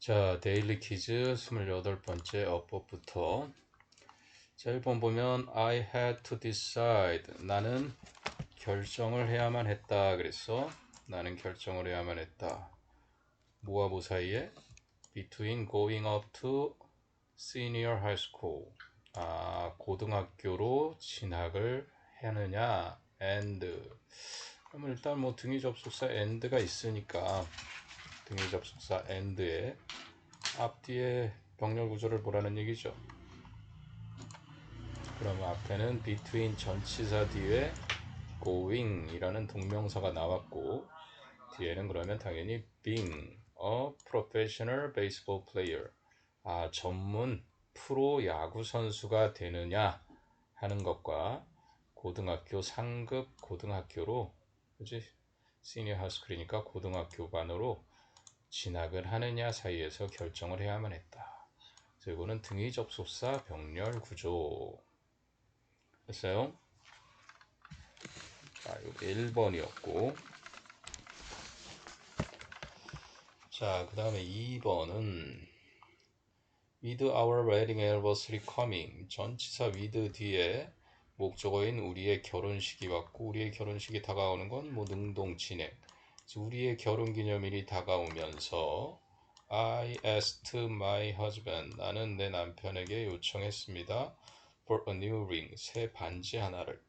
자, 데일리 퀴즈 28번째 어법부터. 자, 1번 보면 I had to decide. 나는 결정을 해야만 했다. 그랬어. 나는 결정을 해야만 했다. 뭐와 뭐 사이에? Between going up to senior high school. 고등학교로 진학을 하느냐 and. 그러면 일단 뭐 등위 접속사 and가 있으니까 등위 접속사 and에 앞뒤에 병렬 구조를 보라는 얘기죠. 그러면 앞에는 between 전치사 뒤에 going 이라는 동명사가 나왔고, 뒤에는 그러면 당연히 being a professional baseball player, 전문 프로 야구 선수가 되느냐 하는 것과 고등학교 상급 고등학교로, 그지? 시니어 하이스쿨이니까 고등학교반으로 진학을 하느냐 사이에서 결정을 해야만 했다. 그래서 이거는 등위 접속사 병렬 구조. 됐어요? 자, 이거 1번이었고. 자, 그 다음에 2번은 with our wedding anniversary coming. 전치사 with 뒤에 목적어인 우리의 결혼식이 왔고, 우리의 결혼식이 다가오는 건 뭐 능동 진행. 우리의 결혼기념일이 다가오면서 I asked my husband. 나는 내 남편에게 요청했습니다. For a new ring. 새 반지 하나를.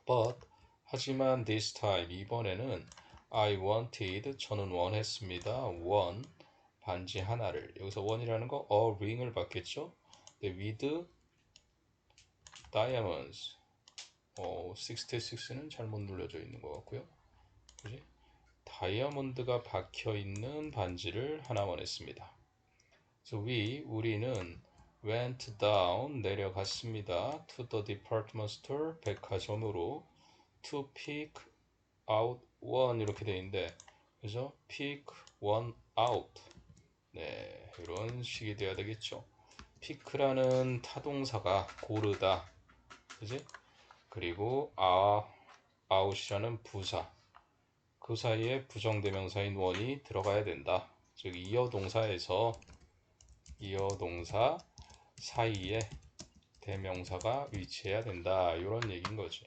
But 하지만 this time 이번에는 I wanted 저는 원했습니다. one 반지 하나를. 여기서 one이라는 거 a ring을 받겠죠. with diamonds. 66는 잘못 눌려져 있는 것 같고요. 그지? 다이아몬드가 박혀 있는 반지를 하나 원했습니다. So 우리는 went down 내려갔습니다. to the department store 백화점으로 to pick out one 이렇게 돼 있는데, 그죠? pick one out. 네, 이런 식이 돼야 되겠죠. pick라는 타동사가 고르다, 그지? 그리고 out이라는 부사, 그 사이에 부정대명사인 one이 들어가야 된다. 즉 이어동사에서 이어동사 사이에 대명사가 위치해야 된다. 이런 얘기인 거지.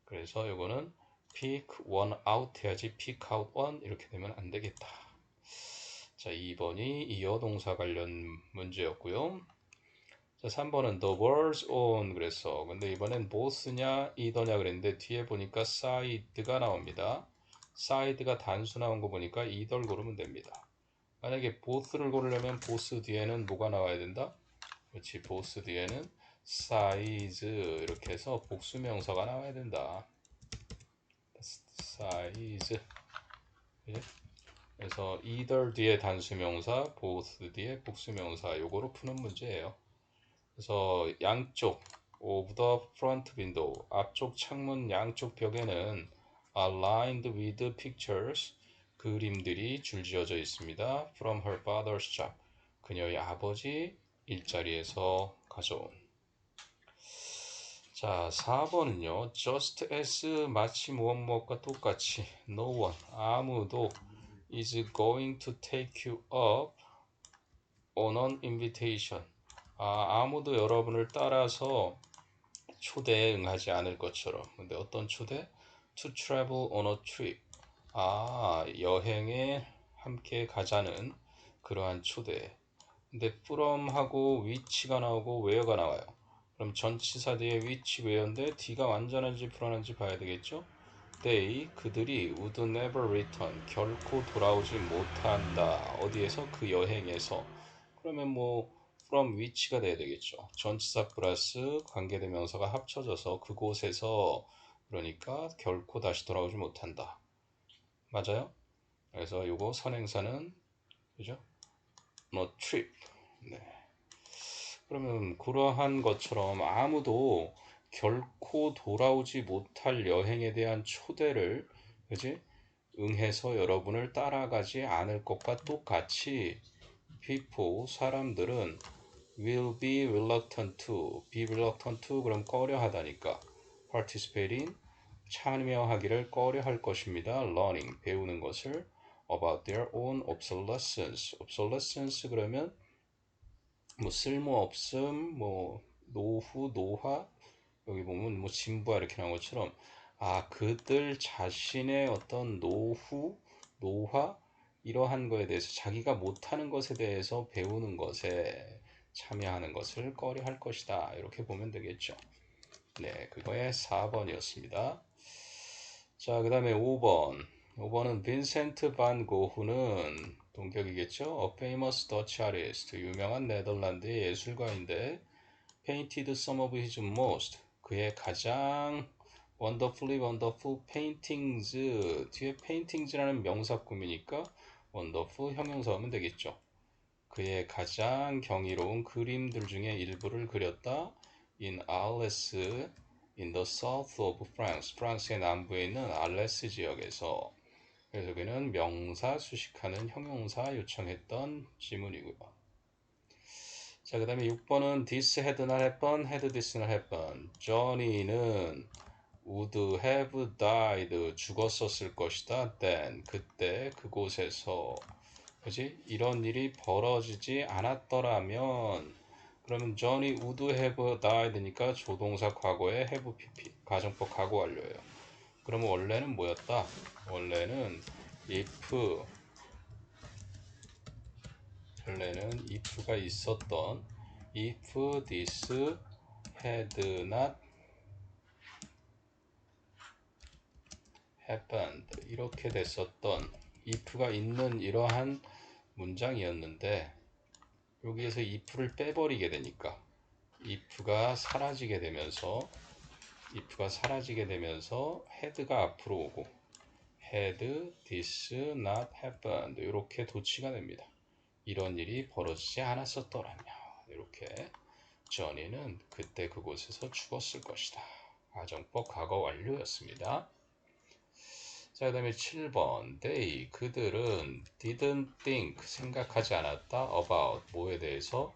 그래서 이거는 pick one out 해야지 pick out one 이렇게 되면 안 되겠다. 자, 2번이 이어동사 관련 문제였고요. 자, 3번은 the words on 그랬어. 근데 이번엔 both냐 either냐 그랬는데 뒤에 보니까 side가 나옵니다. side가 단수 나온 거 보니까 either 고르면 됩니다. 만약에 both를 고르려면 both 뒤에는 뭐가 나와야 된다? 그렇지, both 뒤에는 size 이렇게 해서 복수명사가 나와야 된다. size. 그래서 either 뒤에 단수명사, both 뒤에 복수명사, 요거로 푸는 문제예요. 그래서 양쪽 of the front window, 앞쪽 창문 양쪽 벽에는 aligned with pictures, 그림들이 줄지어져 있습니다. from her father's job, 그녀의 아버지 일자리에서 가져온. 자, 4번은요. just as 마치 무엇무엇과 똑같이 no one, 아무도 is going to take you up on an invitation. 아무도 여러분을 따라서 초대에 응하지 않을 것처럼. 근데 어떤 초대? to travel on a trip. 여행에 함께 가자는 그러한 초대. 근데 from하고 which가 나오고 where가 나와요. 그럼 전치사 뒤에 which, where인데 D가 완전한지 불완한지 봐야 되겠죠? 그들이 would never return, 결코 돌아오지 못한다. 어디에서? 그 여행에서. 그러면 뭐 from which가 돼야 되겠죠. 전치사 플러스 관계대명사가 합쳐져서 그곳에서, 그러니까 결코 다시 돌아오지 못한다. 맞아요? 그래서 요거 선행사는, 그죠? no trip. 네. 그러면 그러한 것처럼 아무도 결코 돌아오지 못할 여행에 대한 초대를, 그지? 응해서 여러분을 따라가지 않을 것과 똑같이 people, 사람들은 will be reluctant to 그럼 꺼려하다니까 participating, 참여하기를 꺼려할 것입니다. learning, 배우는 것을 about their own obsolescence. obsolescence 그러면 뭐 쓸모없음, 뭐 노후, 노화, 여기 보면 뭐 진부하 이렇게 나온 것처럼 그들 자신의 어떤 노후, 노화 이러한 거에 대해서 자기가 못하는 것에 대해서 배우는 것에 참여하는 것을 꺼려할 것이다. 이렇게 보면 되겠죠. 네, 그거의 4번이었습니다. 자, 그 다음에 5번. 5번은 빈센트 반 고흐는 동격이겠죠. A famous Dutch artist. 유명한 네덜란드의 예술가인데 painted some of his most. 그의 가장 wonderfully wonderful paintings. 뒤에 paintings라는 명사구미니까 wonderful 형용사 하면 되겠죠. 그의 가장 경이로운 그림들 중에 일부를 그렸다. In Arles, in the south of France. 프랑스의 남부에 있는 알레스 지역에서. 그래서 그는 명사 수식하는 형용사 요청했던 지문이고요. 자, 그 다음에 6번은 this had not happened, had this not happened. Johnny는 would have died, 죽었었을 것이다. then, 그때, 그곳에서. 그지? 이런 일이 벌어지지 않았더라면, 그러면 Johnny would have died니까 조동사 과거에 have pp, 가정법 과거 완료예요. 그러면 원래는 뭐였다? 원래는 if가 있었던 if this had not happened 이렇게 됐었던 if가 있는 이러한 문장이었는데 여기에서 if를 빼버리게 되니까 if가 사라지게 되면서 had가 앞으로 오고 had this not happened 이렇게 도치가 됩니다. 이런 일이 벌어지지 않았었더라면 이렇게 저니는 그때 그곳에서 죽었을 것이다. 가정법 과거 완료였습니다. 자, 그 다음에 7번 they 그들은 didn't think 생각하지 않았다 about 뭐에 대해서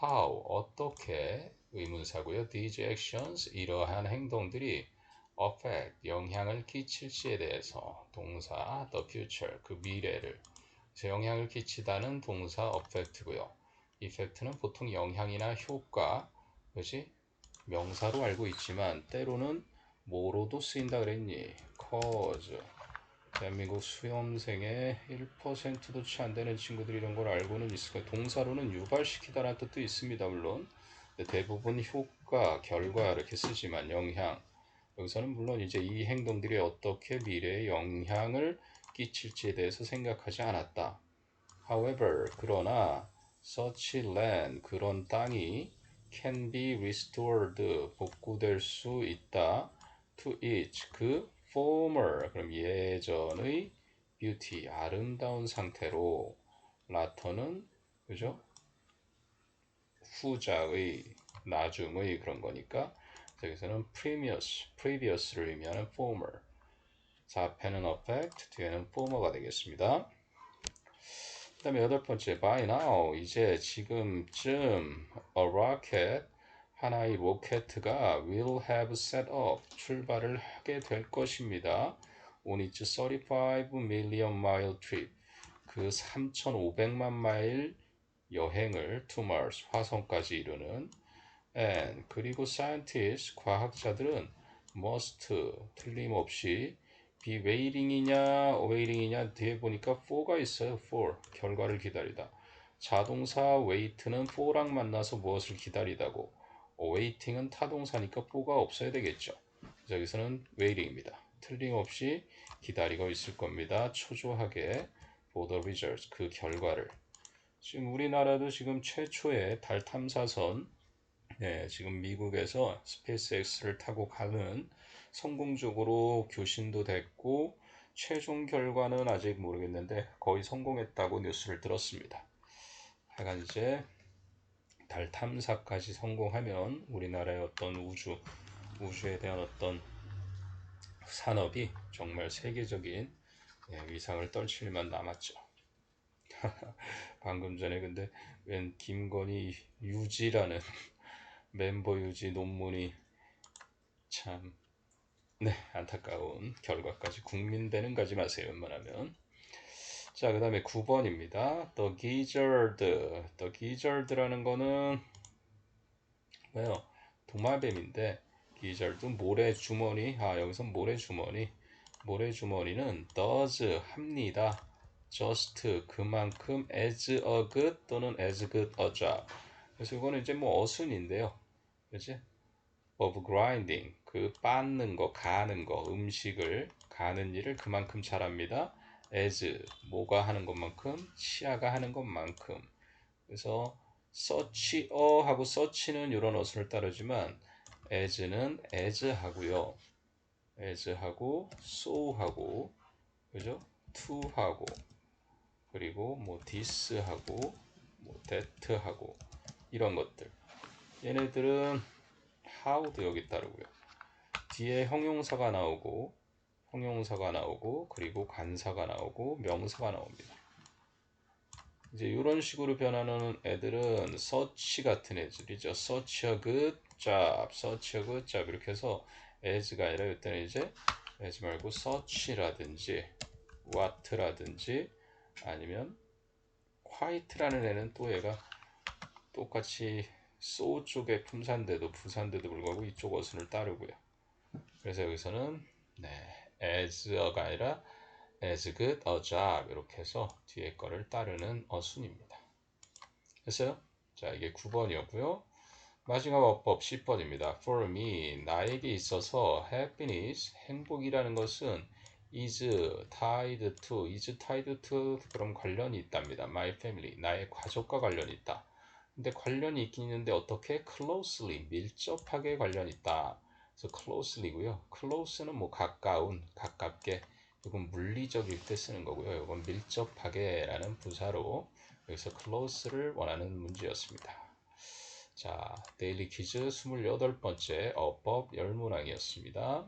how 어떻게 의문사고요. these actions 이러한 행동들이 affect 영향을 끼칠지에 대해서 동사 the future 그 미래를 영향을 끼치다는 동사 affect고요. effect는 보통 영향이나 효과, 그렇지? 명사로 알고 있지만 때로는 뭐로도 쓰인다 그랬니? cause. 대한민국 수험생의 1%도 채 안 되는 친구들이 이런 걸 알고는 있을 거예요. 동사로는 유발시키다라는 뜻도 있습니다, 물론. 근데 대부분 효과, 결과 이렇게 쓰지만 영향. 여기서는 물론 이제 이 행동들이 어떻게 미래에 영향을 끼칠지에 대해서 생각하지 않았다. However, 그러나 such land, 그런 땅이 can be restored, 복구될 수 있다. To its, 그 former, 그럼 예전의 beauty, 아름다운 상태로 latter는, 그죠? 후자의, 나중의 그런 거니까 여기서는 previous를 의미하는 former. 자, 앞에는 affect, 뒤에는 former가 되겠습니다. 그 다음에 8번째, by now, 이제 지금쯤 a rocket, 하나의 로켓가 will have set up, 출발을 하게 될 것입니다. on its 35 million mile trip, 그 3,500만 마일 여행을 to Mars, 화성까지 이루는 and 그리고 scientists, 과학자들은 must, 틀림없이 be waiting이냐 awaiting이냐 뒤에 보니까 for가 있어요. for, 결과를 기다리다. 자동사 wait는 for랑 만나서 무엇을 기다리다고 awaiting은 타동사니까 for가 없어야 되겠죠. 그래서 여기서는 waiting입니다. 틀림없이 기다리고 있을 겁니다. 초조하게 for the results, 그 결과를. 지금 우리나라도 지금 최초의 달 탐사선 지금 미국에서 스페이스X를 타고 가는 성공적으로 교신도 됐고 최종 결과는 아직 모르겠는데 거의 성공했다고 뉴스를 들었습니다. 하여간 이제 달 탐사까지 성공하면 우리나라의 어떤 우주에 대한 어떤 산업이 정말 세계적인 위상을 떨칠 만 남았죠. 방금 전에 근데 웬 김건희 유지라는 멤버 유지 논문이 참 안타까운 결과까지 국민대는 가지 마세요. 웬만하면. 자, 그 다음에 9번입니다. The gizzard. The gizzard라는 거는 뭐예요? 도마뱀인데 gizzard 모래 주머니. 아, 여기서 모래 주머니. 모래 주머니는 does 합니다. just 그만큼 as a good 또는 as good a job. 그래서 이거는 이제 뭐 어순인데요. 그지? of grinding 그 빻는 거, 가는 거, 음식을 가는 일을 그만큼 잘합니다. as 뭐가 하는 것만큼, 치아가 하는 것만큼. 그래서 such a 하고 such는 이런 어순을 따르지만 as는 as 하고요. as 하고 so 하고 그죠? to 하고 그리고 뭐 this 하고 뭐 that 하고 이런 것들. 얘네들은 how도 여기 따르고요. 뒤에 형용사가 나오고 그리고 관사가 나오고 명사가 나옵니다. 이제 이런 식으로 변하는 애들은 such 같은 애들이죠. such a good job, such a good job 이렇게 해서 as가 아니라 이때는 이제 as 말고 such라든지 what라든지 아니면 quite라는 애는 또 얘가 똑같이 so 쪽의 품사인데도 부사인데도 불구하고 이쪽 어순을 따르고요. 그래서 여기서는 네, as a가 아니라 as good a job 이렇게 해서 뒤에 거를 따르는 어순입니다. 됐어요? 자, 이게 9번이었고요. 마지막 어법 10번입니다. For me, 나에게 있어서 happiness, 행복이라는 것은 is tied to 그럼 관련이 있답니다. My family, 나의 가족과 관련이 있다. 근데 관련이 있긴 있는데 어떻게? closely, 밀접하게 관련이 있다. 그래서 closely고요. close는 뭐 가까운, 가깝게. 이건 물리적일 때 쓰는 거고요. 이건 밀접하게라는 부사로 여기서 close를 원하는 문제였습니다. 자, 데일리 퀴즈 28번째 어법 10문항이었습니다.